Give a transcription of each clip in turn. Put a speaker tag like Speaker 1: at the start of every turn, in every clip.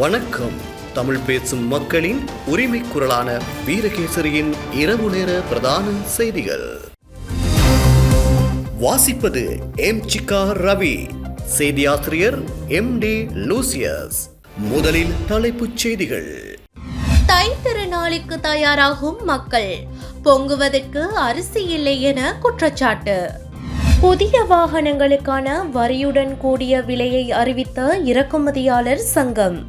Speaker 1: வணக்கம். தமிழ் பேசும் மக்களின் உரிமை குரலான வீரகேசரியின் இரவு நேர பிரதான செய்திகள் வாசிப்பது எம்.சிகா ரவி, செய்தியாசிரியர் எம்.டி. லூசியஸ். முதலில் தலைப்புச் செய்திகள்.
Speaker 2: தை திருநாளுக்கு தயாராகும் மக்கள், பொங்குவதற்கு அரிசி இல்லை என குற்றச்சாட்டு. புதிய வாகனங்களுக்கான வரியுடன் கூடிய விலையை அறிவித்த இறக்குமதியாளர் சங்கம்.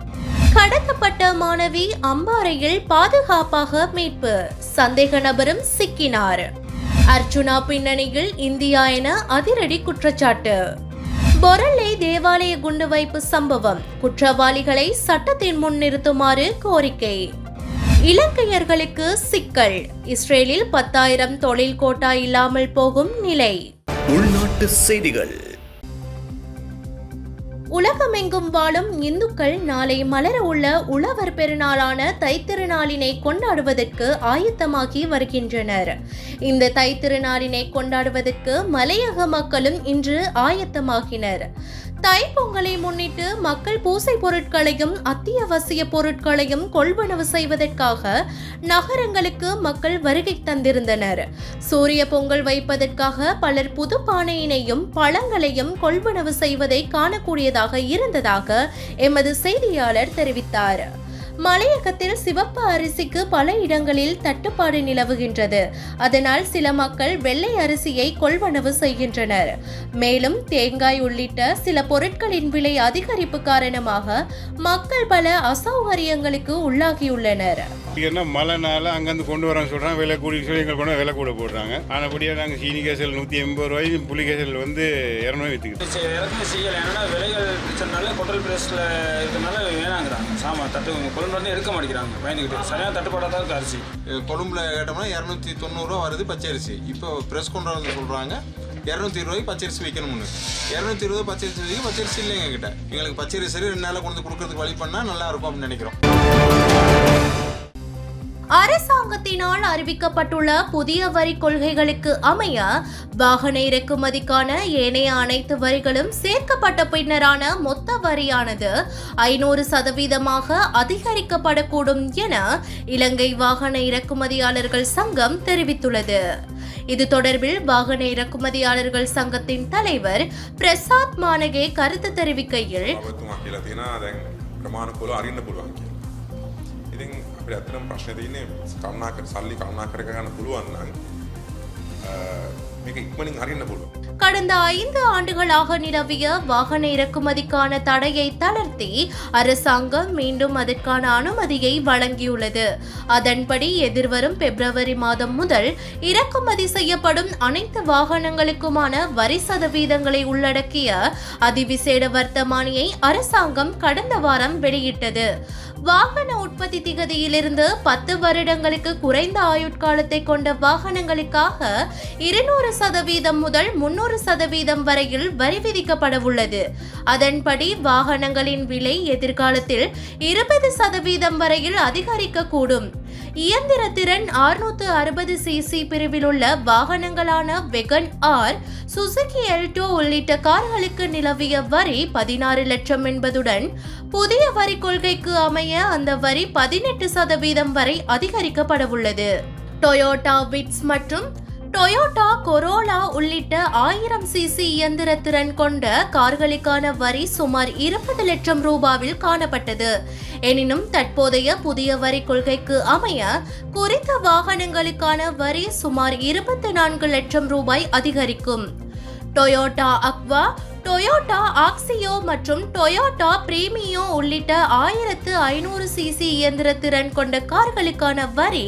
Speaker 2: கடத்தப்பட்ட மாணவி அம்பாறையில் பாதுகாப்பாக மீட்பு, சந்தேக நபரும் சிக்கினார். அர்ச்சுனா பின்னணியில் இந்தியா என அதிரடி குற்றச்சாட்டு. பொரளை தேவாலய குண்டு வைப்பு சம்பவம், குற்றவாளிகளை சட்டத்தின் முன் நிறுத்துமாறு கோரிக்கை. இலங்கையர்களுக்கு சிக்கல், இஸ்ரேலில் 10,000 தொழில் கோட்டா இல்லாமல் போகும் நிலை.
Speaker 1: உள்நாட்டு செய்திகள்.
Speaker 2: உலகமெங்கும் வாழும் இந்துக்கள் நாளை மலர உள்ள உழவர் பெருநாளான தைத்திருநாளினை கொண்டாடுவதற்கு ஆயத்தமாகி வருகின்றனர். இந்த தைத்திருநாளினை கொண்டாடுவதற்கு மலையக மக்களும் இன்று ஆயத்தமாகினர். தைப்பொங்கலை முன்னிட்டு மக்கள் பூசை பொருட்களையும் அத்தியாவசிய பொருட்களையும் கொள்வனவு செய்வதற்காக நகரங்களுக்கு மக்கள் வருகை தந்திருந்தனர். சூரிய பொங்கல் வைப்பதற்காக பலர் புது பானையினையும் பழங்களையும் கொள்வனவு செய்வதை காணக்கூடியதாக இருந்ததாக எமது செய்தியாளர் தெரிவித்தார். மலையகத்தில் சிவப்பு அரிசிக்கு பல இடங்களில் தட்டுப்பாடு நிலவுகின்றது. அதனால் சில மக்கள் வெள்ளை அரிசியை கொள்வனவு செய்கின்றனர். மேலும் தேங்காய் உள்ளிட்ட சில பொருட்களின் விலை அதிகரிப்பு காரணமாக மக்கள் பல அசௌகரியங்களுக்கு உள்ளாகியுள்ளனர்.
Speaker 3: மழைனால அங்கிருந்து கொண்டு வரான்னு சொல்றாங்க, விலை கூடி சொல்லி எங்களுக்கு கொண்டு விலை கூட போடுறாங்க. ஆனபடியா நாங்கள் சீனி கேசல் 180 ரூபாய், புளி கேசல் 200 வித்துக்கிட்டு
Speaker 4: இறக்குமதி செய்யலை. ஏன்னா விலைகள் பிரச்சனால ஹோட்டல் பிரைஸ்ல இருக்கனால வேணாங்கிறாங்க. சாமான் தட்டு கொழும்புல இருந்து எடுக்க மாட்டேங்கிறாங்க, பயந்துக்கிட்டு. சரியான தட்டுப்பாடாக தான் இருக்கு அரிசி.
Speaker 5: கொழும்புல கேட்டோம்னா 290 ரூபா வருது பச்சரிசி. இப்போ பிரஸ் கொண்டு வந்து சொல்றாங்க 220 ரூபாய்க்கு பச்சரிசி வைக்கணும்னு. 220 பச்சரிசி வைக்க பச்சரிசி இல்லை எங்ககிட்ட. எங்களுக்கு பச்சரிசி 2 நாளில் கொண்டு கொடுக்கறதுக்கு வழி பண்ணா நல்லா இருக்கும் அப்படின்னு நினைக்கிறோம்.
Speaker 2: அரசாங்கத்தினால் அறிவிக்கப்பட்டுள்ள புதிய வரி கொள்கைகளுக்கு அமைய வாகன இறக்குமதிக்கான ஏனைய அனைத்து வரிகளும் சேர்க்கப்பட்ட பின்னரான மொத்த வரியானது 500% அதிகரிக்கப்படக்கூடும் என இலங்கை வாகன இறக்குமதியாளர்கள் சங்கம் தெரிவித்துள்ளது. இது தொடர்பில் வாகன இறக்குமதியாளர்கள் சங்கத்தின் தலைவர் பிரசாத் மானகே கருத்து தெரிவிக்கையில்,
Speaker 6: අපිට ඇත්තටම ප්‍රශ්නේ තියෙන්නේ සල්ලි කරුණා කර ගන්න පුළුවන් නම් මේක ඉක්මනින් හරින්න පුළුවන්.
Speaker 2: கடந்த 5 ஆண்டுகளாக நிலவிய வாகன இறக்குமதிக்கான தடையை தளர்த்தி அரசாங்கம் மீண்டும் அதற்கான அனுமதியை வழங்கியுள்ளது. அதன்படி எதிர்வரும் பிப்ரவரி மாதம் முதல் இறக்குமதி செய்யப்படும் அனைத்து வாகனங்களுக்குமான வரி சதவீதங்களை உள்ளடக்கிய அதிவிசேட வர்த்தமானியை அரசாங்கம் கடந்த வாரம் வெளியிட்டது. வாகன உற்பத்தி திகதியிலிருந்து 10 வருடங்களுக்கு குறைந்த ஆயுட்காலத்தை கொண்ட வாகனங்களுக்காக 200% முதல் 300% வரையில் வரி விதிக்கப்பட உள்ளது. அதன்படி வாகனங்களின் விலை எதிர்காலத்தில் 20% வரையில் அதிகரிக்கக்கூடும். இயந்திர திறன் 660 சிசி பிரிவில் உள்ள வாகனங்களான வெகன் ஆர், சுசுகி எல்டோ உள்ளிட்ட கார்களுக்கு நிலவிய வரி 16 லட்சம் என்பதுடன் புதிய வரி கொள்கைக்கு அமைய அந்த வரி 18% வரை அதிகரிக்கப்பட உள்ளது. டொயோட்டா விட்ஸ் மற்றும் டொயோட்டா கொரோலா உள்ளிட்ட 1000 சிசி இயந்திர திறன் கொண்ட கார்களுக்கான வரி சுமார் 20 லட்சம் ரூபாவில் காணப்பட்டது. எனினும் தற்போதைய புதிய வரி கொள்கைக்கு அமைய குறித்த வாகனங்களுக்கான வரி சுமார் 24 லட்சம் ரூபாய் அதிகரிக்கும். டொயோட்டா அக்வா, டொயோட்டா ஆக்சியோ மற்றும் டொயோட்டா பிரீமியோ உள்ளிட்ட 1500 சிசி இயந்திர திறன் கொண்ட கார்களுக்கான வரி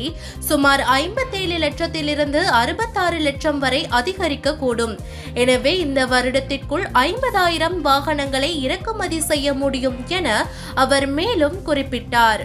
Speaker 2: சுமார் 57 லட்சத்திலிருந்து 66 லட்சம் வரை அதிகரிக்க கூடும். எனவே இந்த வருடத்திற்குள் 50,000 வாகனங்களை இறக்குமதி செய்ய முடியும் என அவர் மேலும் குறிப்பிட்டார்.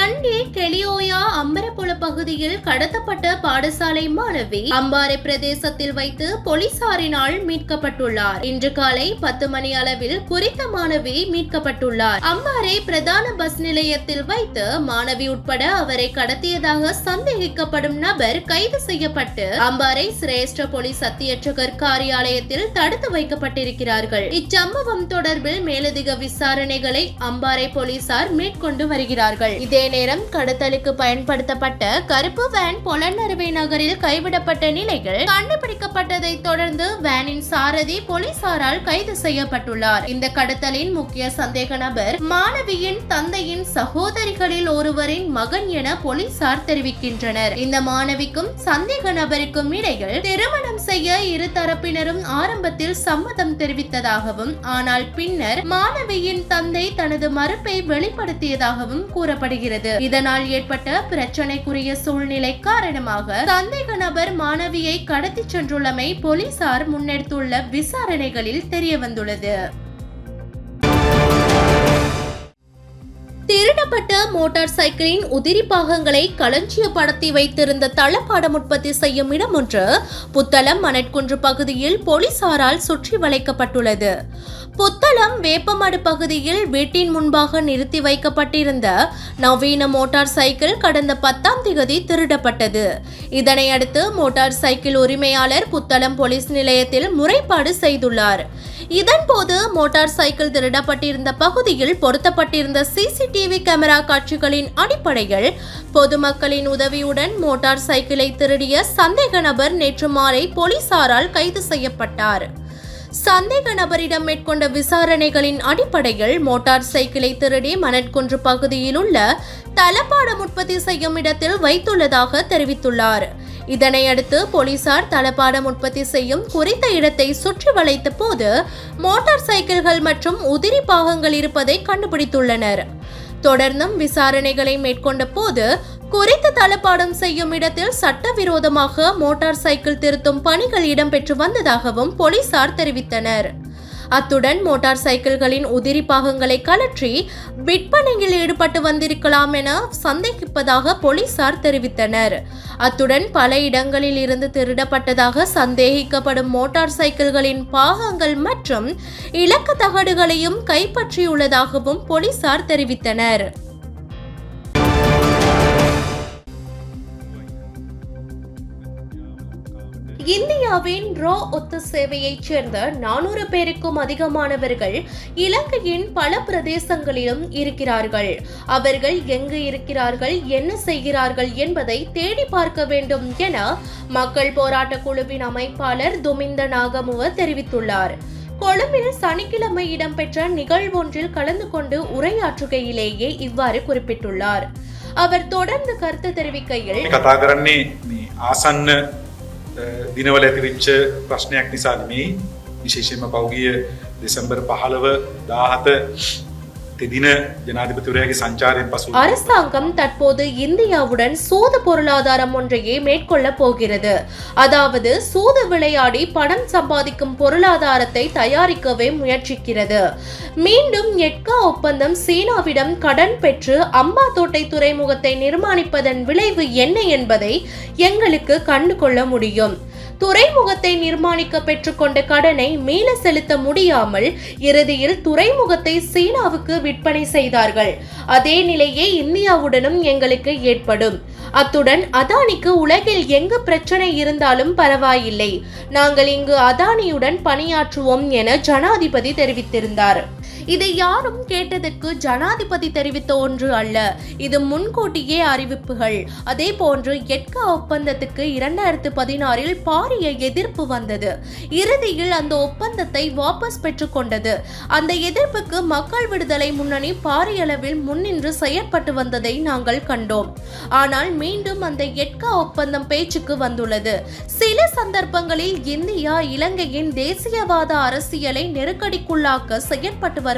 Speaker 2: கண்டி கெலியோயா அம்பரப்புல பகுதியில் கடத்தப்பட்ட பாடசாலை மாணவி அம்பாறை பிரதேசத்தில் வைத்து போலீசாரினால் மீட்கப்பட்டுள்ளார். இன்று காலை 10 மணி அளவில் குறித்த மாணவி மீட்கப்பட்டுள்ளார். அம்பாறை பிரதான பஸ் நிலையத்தில் வைத்து மாணவி உட்பட அவரை கடத்தியதாக சந்தேகிக்கப்படும் நபர் கைது செய்யப்பட்டு அம்பாறை சிரேஷ்ட போலீஸ் அத்தியட்சகர் காரியாலயத்தில் தடுத்து வைக்கப்பட்டிருக்கிறார்கள். இச்சம்பவம் தொடர்பில் மேலதிக விசாரணைகளை அம்பாறை போலீசார் மேற்கொண்டு வருகிறார்கள். இதே நேரம் கடத்தலுக்கு பயன்படுத்தப்பட்ட கருப்பு வேன் பொலன்னறுவை நகரில் கைவிடப்பட்ட நிலையில் கண்டுபிடிக்கப்பட்டதை தொடர்ந்து வேனின் சாரதி போலீசாரால் கைது செய்யப்பட்டுள்ளார். இந்த கடத்தலின் முக்கிய சந்தேக நபர் மாணவியின் தந்தையின் சகோதரிகளில் ஒருவரின் மகன் என போலீசார் தெரிவிக்கின்றனர். இந்த மாணவிக்கும் சந்தேக நபருக்கும் இடையில் திருமணம் செய்ய இரு தரப்பினரும் ஆரம்பத்தில் சம்மதம் தெரிவித்ததாகவும் ஆனால் பின்னர் மாணவியின் தந்தை தனது மறுப்பை வெளிப்படுத்தியதாகவும் கூறப்படுகிறது. இதனால் ஏற்பட்ட பிரச்சனைக்குரிய சூழ்நிலை காரணமாக சந்தேக நபர் மாணவியை கடத்தி சென்றுள்ளமை போலீசார் முன்னெடுத்துள்ள விசாரணைகளில் தெரியவந்துள்ளது. திருடப்பட்ட மோட்டார் சைக்கிளின் உதிரி பாகங்களை களஞ்சியப்படுத்தி வைத்திருந்த தளபாடம் உற்பத்தி செய்யும் இடம் ஒன்று புத்தளம் மணற்குன்று பகுதியில் போலீசாரால் சுற்றி வளைக்கப்பட்டுள்ளது. புத்தளம் வேப்பமடு பகுதியில் வீட்டின் முன்பாக நிறுத்தி வைக்கப்பட்டிருந்த நவீன மோட்டார் சைக்கிள் கடந்த 10ஆம் தேதி திருடப்பட்டது. இதனையடுத்து மோட்டார் சைக்கிள் உரிமையாளர் புத்தளம் போலீஸ் நிலையத்தில் முறைப்பாடு செய்துள்ளார். இதன்போது மோட்டார் சைக்கிள் திருடப்பட்டிருந்த பகுதியில் பொருத்தப்பட்டிருந்த சிசிடிவி கேமரா காட்சிகளின் அடிப்படையில் பொதுமக்களின் உதவியுடன் மோட்டார் சைக்கிளை திருடிய சந்தேக நபர் நேற்று மாலை போலீசாரால் கைது செய்யப்பட்டார். சந்தேக நபரிடம் மேற்கொண்ட விசாரணைகளின் அடிப்படையில் மோட்டார் சைக்கிளை திருடி மணற்குன்று பகுதியில் உள்ள தளபாடம் உற்பத்தி செய்யும் இடத்தில் வைத்துள்ளதாக தெரிவித்துள்ளார். இதனையடுத்து போலீசார் தளபாடம் உற்பத்தி செய்யும் குறித்த இடத்தை சுற்றி வளைத்த போது மோட்டார் சைக்கிள்கள் மற்றும் உதிரி பாகங்கள் இருப்பதை கண்டுபிடித்துள்ளனர். தொடர்ந்தும் விசாரணைகளை மேற்கொண்ட போது குறித்த தளபாடம் செய்யும் இடத்தில் சட்டவிரோதமாக மோட்டார் சைக்கிள் திருத்தும் பணிகள் இடம்பெற்று வந்ததாகவும் போலீசார் தெரிவித்தனர். அத்துடன் மோட்டார் சைக்கிள்களின் உதிரி பாகங்களை கலற்றி விற்பனையில் ஈடுபட்டு வந்திருக்கலாம் என சந்தேகிப்பதாக போலீசார் தெரிவித்தனர். அத்துடன் பல இடங்களில் இருந்து திருடப்பட்டதாக சந்தேகிக்கப்படும் மோட்டார் சைக்கிள்களின் பாகங்கள் மற்றும் இலக்க தகடுகளையும் கைப்பற்றியுள்ளதாகவும் போலீசார் தெரிவித்தனர். இந்தியாவின் ரோ ஒத்த சேவையைச் சேர்ந்த 400 பேருக்கும் அதிகமானவர்கள் இலங்கையின் பல பிரதேசங்களிலும் இருக்கிறார்கள். அவர்கள் எங்கு இருக்கிறார்கள், என்ன செய்கிறார்கள் என்பதை தேடி பார்க்க வேண்டும் என மக்கள் போராட்ட குழுவின் அமைப்பாளர் துமிந்த நாகமுவ தெரிவித்துள்ளார். கொழும்பில் சனிக்கிழமை இடம்பெற்ற நிகழ்வொன்றில் கலந்து கொண்டு உரையாற்றுகையிலேயே இவ்வாறு குறிப்பிட்டுள்ளார். அவர் தொடர்ந்து கருத்து தெரிவிக்கையில்
Speaker 7: දිනවල ඇතිවෙච්ච ප්‍රශ්නයක් නිසා නෙමෙයි විශේෂයෙන්ම පෞගිය දෙසැම්බර් 15 17 ஜனாதிபதியுடைய சஞ்சாரின் பசு
Speaker 2: அரசாங்கம் தற்போது இந்தியாவுடன் சூது பொருளாதாரம் ஒன்றையே மேற்கொள்ள போகிறது. அதாவது சூது விளையாடி பணம் சம்பாதிக்கும் பொருளாதாரத்தை தயாரிக்கவே முயற்சிக்கிறது. மீண்டும் எட்கா ஒப்பந்தம் சீனாவிடம் கடன் பெற்று அம்பாத்தோட்டை துறைமுகத்தை நிர்மாணிப்பதன் விளைவு என்ன என்பதை எங்களுக்கு கண்டுகொள்ள முடியும். துறைமுகத்தை நிர்மாணிக்க பெற்றுக்கொண்ட கடனை மீள செலுத்த முடியாமல் இறுதியில் துறைமுகத்தை சீனாவுக்கு விற்பனை செய்தார்கள். அதே நிலையே இந்தியாவுடனும் எங்களுக்கு ஏற்படும். அத்துடன் அதானிக்கு உலகில் எங்கு பிரச்சனை இருந்தாலும் பரவாயில்லை, நாங்கள் இங்கு அதானியுடன் பணியாற்றுவோம் என ஜனாதிபதி தெரிவித்திருந்தார். இதை யாரும் கேட்டதற்கு ஜனாதிபதி தெரிவித்த ஒன்று அல்ல, இது முன்கூட்டியே அறிவிப்புகள். அதே போன்று எட்கா ஒப்பந்தத்துக்கு 2016 பாரிய எதிர்ப்பு வந்தது. இறுதியில் அந்த ஒப்பந்தத்தை வாபஸ் பெற்றுக்கொண்டது. அந்த எதிர்ப்புக்கு மக்கள் விடுதலை முன்னணி பாரிய அளவில் முன்னின்று செயற்பட்டு வந்ததை நாங்கள் கண்டோம். ஆனால் மீண்டும் அந்த எட்கா ஒப்பந்தம் பேச்சுக்கு வந்துள்ளது. சில சந்தர்ப்பங்களில் இந்தியா இலங்கையின் தேசியவாத அரசியலை நெருக்கடிக்குள்ளாக்க செயற்பட்டு வருவதாக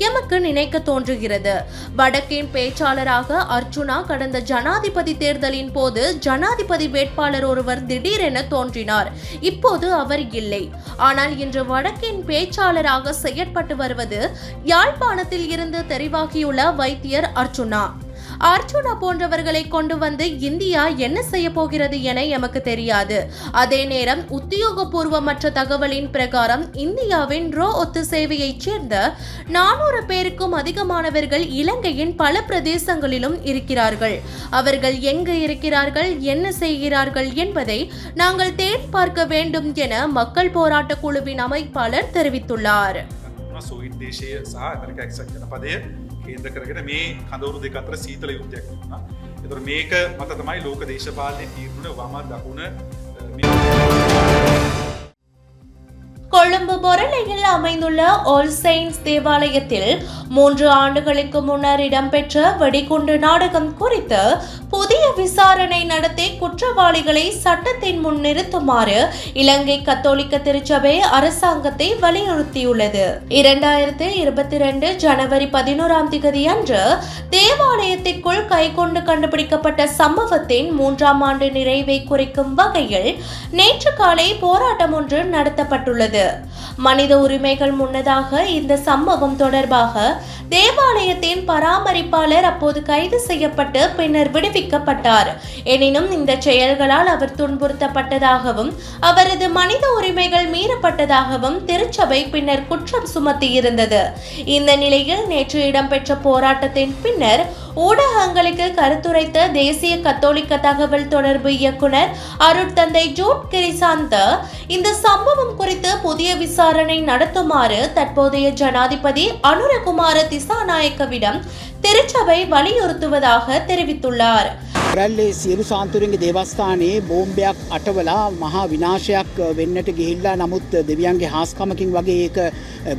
Speaker 2: எமக்கு நினைக்க தோன்றுகிறது. வடக்கின் பேச்சாளராக அர்ச்சுனா கடந்த ஜனாதிபதி தேர்தலின் போது ஜனாதிபதி வேட்பாளர் ஒருவர் திடீரென தோன்றினார். இப்போது அவர் இல்லை. ஆனால் இன்று வடக்கின் பேச்சாளராக செயற்பட்டு வருவது யாழ்ப்பாணத்தில் இருந்து தெரிவாகியுள்ள வைத்தியர் அர்ச்சுனா. அர்ஜுனா போன்றவர்களை கொண்டு வந்து இந்தியா என்ன செய்ய போகிறது என எமக்கு தெரியாது. அதே நேரம் உத்தியோகபூர்வமற்ற தகவலின் பிரகாரம் இந்தியாவின் ரோ ஒத்துசேவையைச் சேர்ந்த 400 பேருக்கும் அதிகமானவர்கள் இலங்கையின் பல பிரதேசங்களிலும் இருக்கிறார்கள். அவர்கள் எங்கு இருக்கிறார்கள், என்ன செய்கிறார்கள் என்பதை நாங்கள் தேடி பார்க்க வேண்டும் என மக்கள் போராட்ட குழுவின் அமைப்பாளர் தெரிவித்துள்ளார்.
Speaker 7: සොවිත් දේශය සහ ඇමරිකා එක්සත් ජනපදය කේන්ද්‍ර කරගෙන මේ කඳවුරු දෙක අතර සීතල යුද්ධයක් වුණා. ඒතර මේක මත තමයි ලෝක දේශපාලනයේ තීරණ වම දකුණ
Speaker 2: கொழும்பு பொரளையில் அமைந்துள்ள ஆல் செயின்ட்ஸ் தேவாலயத்தில் 3 ஆண்டுகளுக்கு முன்னர் இடம்பெற்ற வெடிகுண்டு நாடகம் குறித்து புதிய விசாரணை நடத்தி குற்றவாளிகளை சட்டத்தின் முன் நிறுத்துமாறு இலங்கை கத்தோலிக்க திருச்சபை அரசாங்கத்தை வலியுறுத்தியுள்ளது. 2022 ஜனவரி 11 அன்று தேவாலயத்திற்குள் கைகொண்டு கண்டுபிடிக்கப்பட்ட சம்பவத்தின் 3ஆம் ஆண்டு நிறைவை குறிக்கும் வகையில் நேற்று காலை போராட்டம் ஒன்று நடத்தப்பட்டுள்ளது. மனித உரிமைகள் முன்னதாக இந்த சம்பவம் தொடர்பாக தேவாலயத்தின் பராமரிப்பாளர் அப்போது கைது செய்யப்பட்டு பின்னர் விடுவிக்கப்பட்டார். எனினும் இந்த செயல்களால் அவர் துன்புறுத்தப்பட்டதாகவும் அவரது மனித உரிமைகள் மீறப்பட்டதாகவும் திருச்சபை பின்னர் குற்றம் சுமத்தியிருந்தது. இந்த நிலையில் நேற்று இடம்பெற்ற போராட்டத்தின் பின்னர் ஊடகங்களுக்கு கருத்துரைத்த தேசிய கத்தோலிக்க தகவல் தொடர்பு இயக்குனர் அருட்தந்தை ஜூட் கிரிசாந்த இந்த சம்பவம் குறித்து புதிய விசாரணை நடத்துமாறு தற்போதைய ஜனாதிபதி அனுரகுமார திசாநாயக்கவிடம் திருச்சபை வலியுறுத்துவதாக தெரிவித்துள்ளார்.
Speaker 8: රැල්ලේ සියලු සාන්තුරුන්ගේ දේවස්ථානයේ බෝම්බයක් අටවලා මහා විනාශයක් වෙන්නට ගිහිල්ලා නමුත් දෙවියන්ගේ හාස්කමකින් වගේ ඒක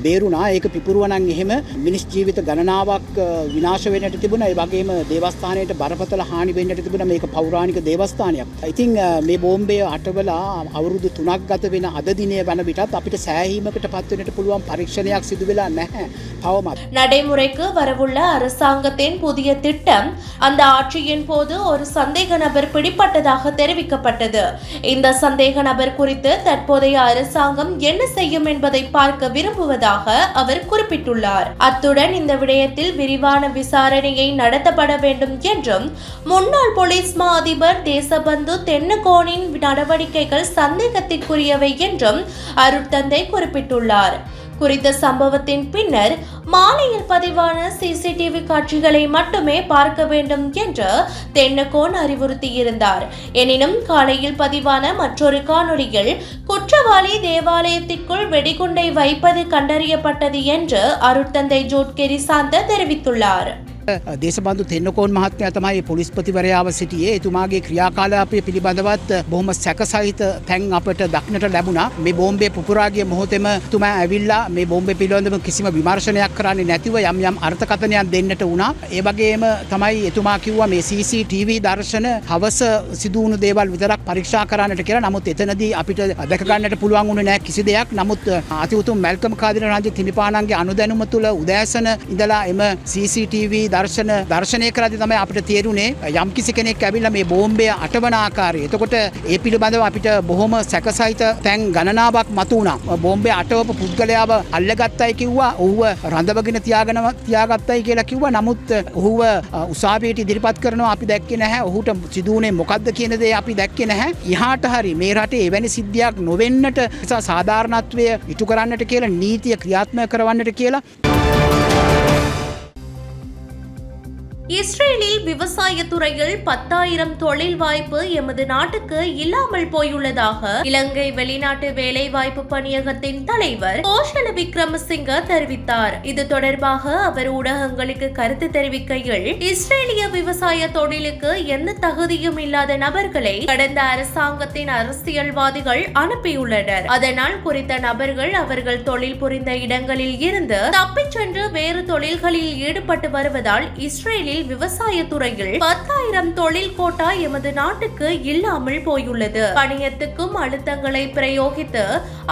Speaker 8: බේරුණා. ඒක පිපුරුවනම් එහෙම මිනිස් ජීවිත ගණනාවක් විනාශ වෙන්නට තිබුණා. ඒ වගේම දේවස්ථානයට බරපතල හානි වෙන්නට තිබුණා. මේක පෞරාණික දේවස්ථානයක්. ඉතින් මේ බෝම්බය අටවලා අවුරුදු 3ක් ගත වෙන අද දිනේ වන විටත් අපිට සෑහීමකට පත් වෙන්නට පුළුවන් පරීක්ෂණයක් සිදු වෙලා නැහැ. තවමත්
Speaker 2: நடைமுறைக்கு வரவுள்ள அரசாங்கத்தின் புதிய திட்டம் அந்த ஆட்சியின் போது ஒரு சந்தேக நபர் பிடிப்பட்டதாக தெரிவிக்கப்பட்டது. இந்த சந்தேக நபர் குறித்து தற்போதைய அரசாங்கம் என்ன செய்யும் என்பதை பார்க்க விரும்புவதாக அவர் குறிப்பிட்டுள்ளார். அத்துடன் இந்த விடயத்தில் விரிவான விசாரணையை நடத்தப்பட வேண்டும் என்றும் முன்னாள் போலீஸ் மா அதிபர் தேசபந்து தென்னகோனின் நடவடிக்கைகள் சந்தேகத்திற்குரியவை என்றும் அருட்தந்தை குறிப்பிட்டுள்ளார். குறித்த சம்பவத்தின் பின்னர் மாலையில் பதிவான சிசிடிவி காட்சிகளை மட்டுமே பார்க்க வேண்டும் என்று தென்னகோன் அறிவுறுத்தியிருந்தார். எனினும் காலையில் பதிவான மற்றொரு காணொளியில் குற்றவாளி தேவாலயத்திற்குள் வெடிகுண்டை வைப்பது கண்டறியப்பட்டது என்று அருட்தந்தை ஜூட் கிரிசாந்த தெரிவித்துள்ளார்.
Speaker 8: දේශබන්දු තෙන්නකෝන් මහත්මයා තමයි පොලිස්පතිවරයාව සිටියේ. එතුමාගේ ක්‍රියාකාලාපය පිළිබඳවත් බොහොම සැකසහිත තැන් අපට දක්නට ලැබුණා. මේ බෝම්බේ පුපුරා ගිය මොහොතේම එතුමා ඇවිල්ලා මේ බෝම්බේ පිළිබඳව කිසිම විමර්ශනයක් කරන්නේ නැතිව යම් යම් අර්ථකථනයක් දෙන්නට වුණා. ඒ වගේම තමයි එතුමා කිව්වා මේ CCTV දර්ශන හවස සිදු වුණු දේවල් විතරක් පරීක්ෂා කරන්නට කියලා. නමුත් එතනදී අපිට දැක ගන්නට පුළුවන් වුණේ නැහැ කිසි දෙයක්. නමුත් අති උතුම් මැල්කම් කාදින රාජ්‍ය තිනිපාණන්ගේ අනුදැනුම තුළ උදෑසන ඉඳලා එම CCTV දර්ශනය කරද්දී තමයි අපිට තේරුනේ යම් කිසි කෙනෙක් ඇවිල්ලා මේ බෝම්බය අටවන ආකාරය. එතකොට ඒ පිළිබඳව අපිට බොහොම සැකසහිත තැන් ගණනාවක් මතුවුණා. බෝම්බය අටවපු පුද්ගලයාව අල්ලගත්තයි කිව්වා. ඔහුව රඳවගෙන තියාගත්තයි කියලා කිව්වා. නමුත් ඔහුව උසාවියට ඉදිරිපත් කරනවා අපි දැක්කේ නැහැ. ඔහුට සිදුුනේ මොකද්ද කියන දේ අපි දැක්කේ නැහැ. ඉහාට හරි මේ රටේ එවැනි සිද්ධියක් නොවෙන්නට සාධාරණත්වය ඉටු කරන්නට කියලා නීතිය ක්‍රියාත්මක කරවන්නට කියලා
Speaker 2: இஸ்ரேலில் விவசாய துறையில் 10,000 தொழில் வாய்ப்பு எமது நாட்டுக்கு இல்லாமல் போயுள்ளதாக இலங்கை வெளிநாட்டு வேலைவாய்ப்பு பணியகத்தின் தலைவர் கோஷல விக்ரமசிங்க தெரிவித்தார். இது தொடர்பாக அவர் ஊடகங்களுக்கு கருத்து தெரிவிக்கையில் இஸ்ரேலிய விவசாய தொழிலுக்கு எந்த தகுதியும் இல்லாத நபர்களை கடந்த அரசாங்கத்தின் அரசியல்வாதிகள் அனுப்பியுள்ளனர். அதனால் குறித்த நபர்கள் அவர்கள் தொழில் புரிந்த இடங்களில் இருந்து தப்பிச் சென்று வேறு தொழில்களில் ஈடுபட்டு வருவதால் இஸ்ரேலில் விவசாய துறையில் 10,000 தொழில் கோட்டா எமது நாட்டுக்கு இல்லாமல் போயுள்ளது. பணியத்துக்கும் அழுத்தங்களை பிரயோகித்து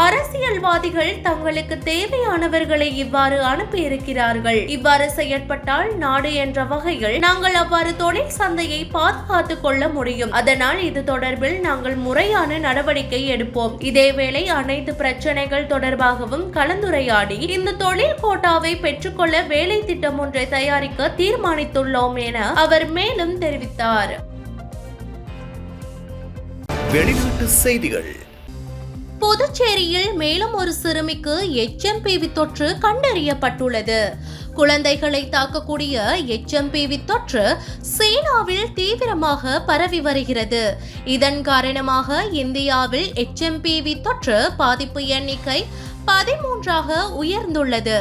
Speaker 2: அரசியல்வாதிகள் தங்களுக்கு தேவையானவர்களை இவ்வாறு அனுப்பியிருக்கிறார்கள். இவ்வாறு செயற்பட்டால் நாடு என்ற வகையில் நாங்கள் அவ்வாறு தொழில் சந்தையை பாதுகாத்துக் கொள்ள முடியும். அதனால் இது தொடர்பில் நாங்கள் முறையான நடவடிக்கை எடுப்போம். இதேவேளை அனைத்து பிரச்சனைகள் தொடர்பாகவும் கலந்துரையாடி இந்த தொழில் கோட்டாவை பெற்றுக்கொள்ள வேலை திட்டம் ஒன்றை தயாரிக்க தீர்மானித்துள்ளோம் செய்துள்ளோம் என அவர் மேலும் தெரிவித்தார்.
Speaker 1: வெளிநாட்டு செய்திகள்.
Speaker 2: புதுச்சேரியில் மேலும் ஒரு சிறுமிக்கு HMPV தொற்று கண்டறியப்பட்டுள்ளது. குழந்தைகளை தாக்கக்கூடிய HMPV தொற்று சீனாவில் தீவிரமாக பரவி வருகிறது. இதன் காரணமாக இந்தியாவில் HMPV தொற்று பாதிப்பு எண்ணிக்கை 13ஆக உயர்ந்துள்ளது.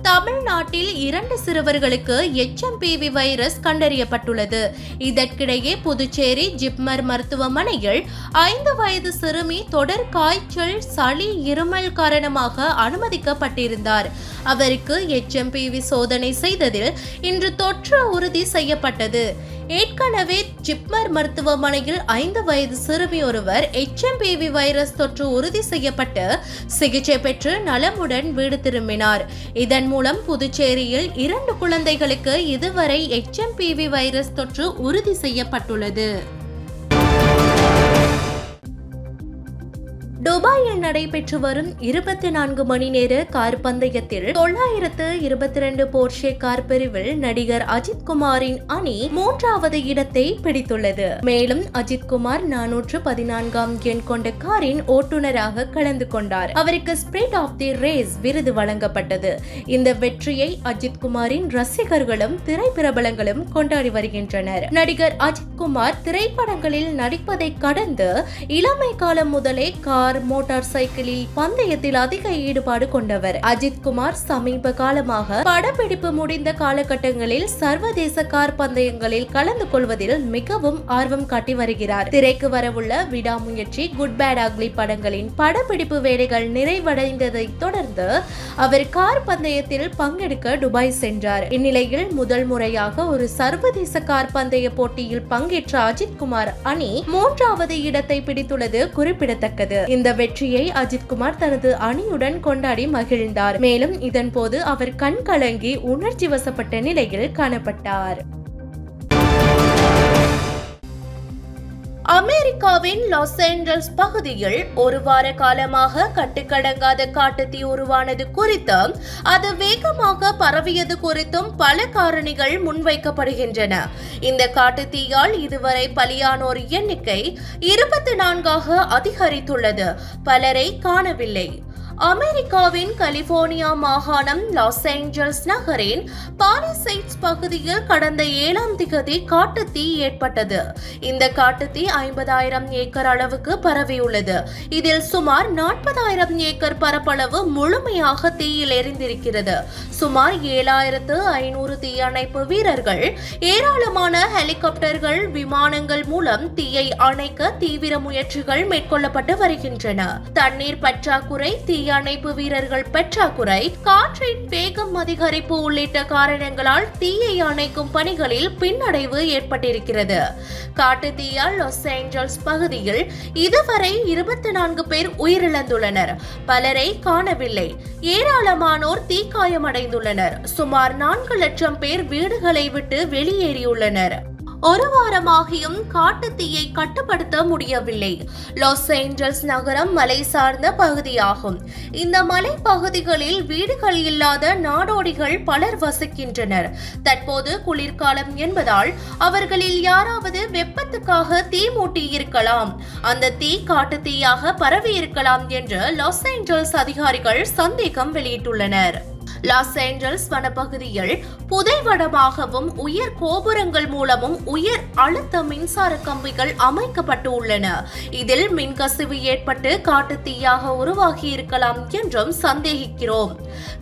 Speaker 2: தமிழ்நாட்டில் 2 சிறுவர்களுக்கு HMPV வைரஸ் கண்டறியப்பட்டுள்ளது. இதற்கிடையே புதுச்சேரி ஜிப்மர் மருத்துவமனையில் 5 வயது சிறுமி தொடர் காய்ச்சல், சளி, இருமல் காரணமாக அனுமதிக்கப்பட்டிருந்தார். அவருக்கு HMPV சோதனை செய்ததில் இன்று தொற்று உறுதி செய்யப்பட்டது. ஏற்கனவே ஜிப்மர் மருத்துவமனையில் 5 வயது சிறுமி ஒருவர் HMPV வைரஸ் தொற்று உறுதி செய்யப்பட்டு சிகிச்சை பெற்று நலமுடன் வீடு திரும்பினார். இதன் மூலம் புதுச்சேரியில் 2 குழந்தைகளுக்கு இதுவரை HMPV வைரஸ் தொற்று உறுதி செய்யப்பட்டுள்ளது. துபாயில் நடைபெற்று வரும் 24 மணி நேர கார் பந்தயத்தில் 922 போர்ஷே கார் பிரிவில் நடிகர் அஜித் குமாரின் அணி 3வது இடத்தை பிடித்துள்ளது. மேலும் அஜித் குமார் 414ஆம் எண் கொண்ட காரின் ஓட்டுநராக கலந்து கொண்டார். அவருக்கு ஸ்பிரிட் ஆஃப் தி ரேஸ் விருது வழங்கப்பட்டது. இந்த வெற்றியை அஜித் குமாரின் ரசிகர்களும் திரைப்பிரபலங்களும் கொண்டாடி வருகின்றனர். நடிகர் அஜித் குமார் திரைப்படங்களில் நடிப்பதை கடந்து இளமை காலம் முதலே கார், மோட்டார் சைக்கிளில் பந்தயத்தில் அதிக ஈடுபாடு கொண்டவர். அஜித் குமார் சமீப காலமாக படப்பிடிப்பு முடிந்த காலகட்டங்களில் சர்வதேச கார் பந்தயங்களில் கலந்து கொள்வதில் மிகவும் ஆர்வம் காட்டி வருகிறார். திரைக்கு வரவுள்ள விடாமுயற்சி, குட் பேட் அக்லி படங்களின் படப்பிடிப்பு வேலைகள் நிறைவடைந்ததை தொடர்ந்து அவர் கார் பந்தயத்தில் பங்கெடுக்க துபாய் சென்றார். இந்நிலையில் முதல் முறையாக ஒரு சர்வதேச கார் பந்தய போட்டியில் பங்கேற்ற அஜித் குமார் அணி 3வது இடத்தை பிடித்துள்ளது குறிப்பிடத்தக்கது. இந்த வெற்றியை அஜித் குமார் தனது அணியுடன் கொண்டாடி மகிழ்ந்தார். மேலும் இதன் போது அவர் கண் கலங்கி உணர்ச்சி வசப்பட்ட நிலையில் காணப்பட்டார். அமெரிக்காவின் லாஸ் ஏஞ்சல்ஸ் பகுதியில் ஒரு வார காலமாக கட்டுக்கடங்காத காட்டுத்தீ உருவானது குறித்தும் அது வேகமாக பரவியது குறித்தும் பல காரணிகள் முன்வைக்கப்படுகின்றன. இந்த காட்டுத்தீயால் இதுவரை பலியானோர் எண்ணிக்கை 24ஆக அதிகரித்துள்ளது. பலரை காணவில்லை. அமெரிக்காவின் கலிபோர்னியா மாகாணம் லாஸ் ஏஞ்சல்ஸ் நகரின் பாலிசைட்ஸ் பகுதியில் கடந்த 7ஆம் தேதி காட்டுத்தீ ஏற்பட்டது. இந்த காட்டுத்தீ 50,000 ஏக்கர் அளவுக்கு பரவியுள்ளது. இதில் சுமார் 40,000 ஏக்கர் பரப்பளவு முழுமையாக தீயில் எரிந்திருக்கிறது. சுமார் 7,500 தீயணைப்பு வீரர்கள், ஏராளமான ஹெலிகாப்டர்கள், விமானங்கள் மூலம் தீயை அணைக்க தீவிர முயற்சிகள் மேற்கொள்ளப்பட்டு வருகின்றன. தண்ணீர் பற்றாக்குறை, தீயணைப்பு வீரர்கள் பற்றாக்குறை, காற்றின் வேகம் அதிகரிப்பு உள்ளிட்ட காரணங்களால் தீயை அணைக்கும் பணிகளில் பின்னடைவு ஏற்பட்டிருக்கிறது. காட்டுத்தீயால் லாஸ் ஏஞ்சல்ஸ் பகுதியில் இதுவரை 24 பேர் உயிரிழந்துள்ளனர். பலரை காணவில்லை. ஏராளமானோர் தீக்காயமடைந்துள்ளனர். சுமார் 4 லட்சம் பேர் வீடுகளை விட்டு வெளியேறியுள்ளனர். ஒரு வாரமாகியும் காட்டுத்தீயை கட்டுப்படுத்த முடியவில்லை. லாஸ் ஏஞ்சல்ஸ் நகரம் மலை சார்ந்த பகுதியாகும். இந்த மலை பகுதிகளில் வீடுகள் இல்லாத நாடோடிகள் பலர் வசிக்கின்றனர். தற்போது குளிர்காலம் என்பதால் அவர்களில் யாராவது வெப்பத்துக்காக தீ மூட்டி இருக்கலாம். அந்த தீ காட்டுத்தீயாக பரவி இருக்கலாம் என்று லாஸ் ஏஞ்சல்ஸ் அதிகாரிகள் சந்தேகம் வெளியிட்டுள்ளனர். லாஸ் ஏஞ்சல்ஸ் வனப்பகுதியில் புதைவடமாகவும் உயர் கோபுரங்கள் மூலமும் உயர் அழுத்த மின்சார கம்பிகள் அமைக்கப்பட்டு உள்ளன. இதில் மின்கசிவு ஏற்பட்டு காட்டுத்தீயாக உருவாகி இருக்கலாம் என்றும் சந்தேகிக்கிறோம்.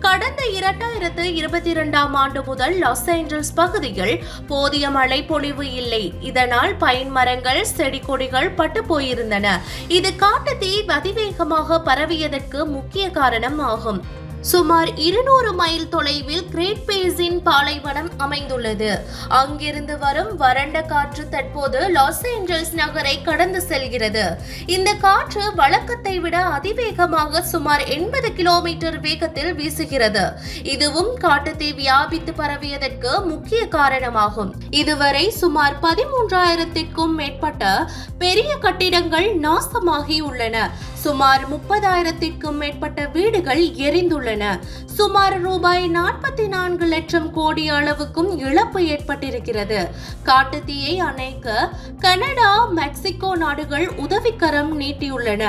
Speaker 2: கடந்த 2022ஆம் ஆண்டு முதல் லாஸ் ஏஞ்சல்ஸ் பகுதியில் போதிய மழை பொழிவு இல்லை. இதனால் பைன் மரங்கள், செடி கொடிகள் பட்டு போயிருந்தன. இது காட்டுத்தீ அதிவேகமாக பரவியதற்கு முக்கிய காரணம் ஆகும். சுமார் 200 மைல் தொலைவில் கிரேட் பேசின் பாலைவனம் அமைந்துள்ளது. அங்கிருந்து வரும் வறண்ட காற்று தற்போது லாஸ் ஏஞ்சல்ஸ் நகரை கடந்து செல்கிறது. இந்த காற்று வழக்கத்தை விட அதிவேகமாக சுமார் 80 கிலோமீட்டர் வேகத்தில் வீசுகிறது. இதுவும் காட்டுத்தீ வியாபித்து பரவியதற்கு முக்கிய காரணமாகும். இதுவரை சுமார் 13,000க்கும் மேற்பட்ட பெரிய கட்டிடங்கள் நாசமாகியுள்ளன. சுமார் 30,000க்கும் மேற்பட்ட வீடுகள் எரிந்துள்ளன. சுமார் ரூபாய் 44 லட்சம் கோடி அளவுக்கும் இழப்பு ஏற்பட்டிருக்கிறது. காட்டுத்தீயை அணைக்க கனடா, மெக்சிகோ நாடுகள் உதவிக்கரம் நீட்டியுள்ளன.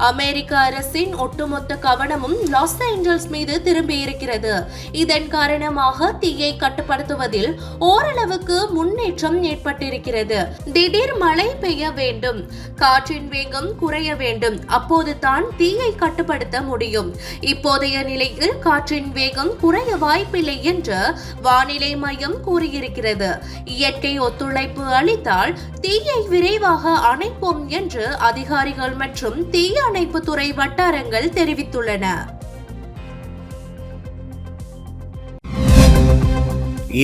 Speaker 2: அமெரிக்க அரசின் ஒட்டுமொத்த கவனமும் லாஸ் ஏஞ்சல்ஸ் மீது திரும்பியிருக்கிறது. இதன் காரணமாக தீயை கட்டுப்படுத்துவதில் ஓரளவுக்கு முன்னேற்றம் ஏற்பட்டிருக்கிறது. திடீர் மழை பெய்ய வேண்டும், காற்றின் வேகம் குறைய வேண்டும், அப்போதுதான் தீயை கட்டுப்படுத்த முடியும். இப்போதைய நிலையில் காற்றின் வேகம் குறைய வாய்ப்பில்லை என்று வானிலை மையம் கூறியிருக்கிறது. இயற்கை ஒத்துழைப்பு அளித்தால் தீயை விரைவாக அணைப்போம் என்று அதிகாரிகள் மற்றும் தீ அணைப்பு துறை வட்டாரங்கள் தெரிவித்துள்ளன.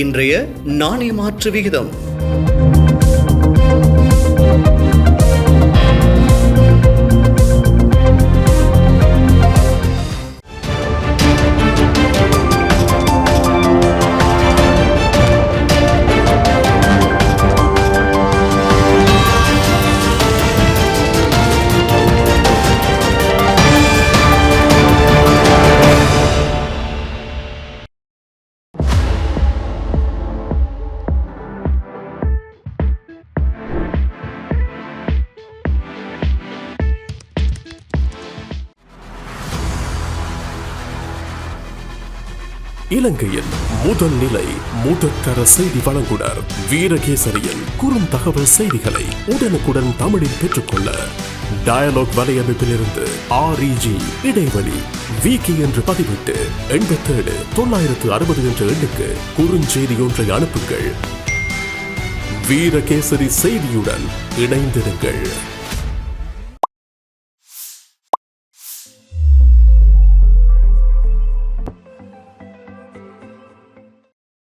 Speaker 1: இன்றைய நாணய மாற்று விகிதம்
Speaker 9: இலங்கையின் முதல் நிலை முதற்கர செய்தி வழங்குனர் வீரகேசரியின் குறுந்தகவல் செய்திகளை உடனுக்குடன் தமிழில் பெற்றுக்கொள்ள டயலாக் வலையமைப்பிலிருந்து REG இடைவெளி வீக்கி என்று பதிவிட்டு 87 960 என்ற எண்ணுக்கு குறுஞ்செய்தி ஒன்றை அனுப்புங்கள். வீரகேசரி செய்தியுடன் இணைந்திருங்கள்.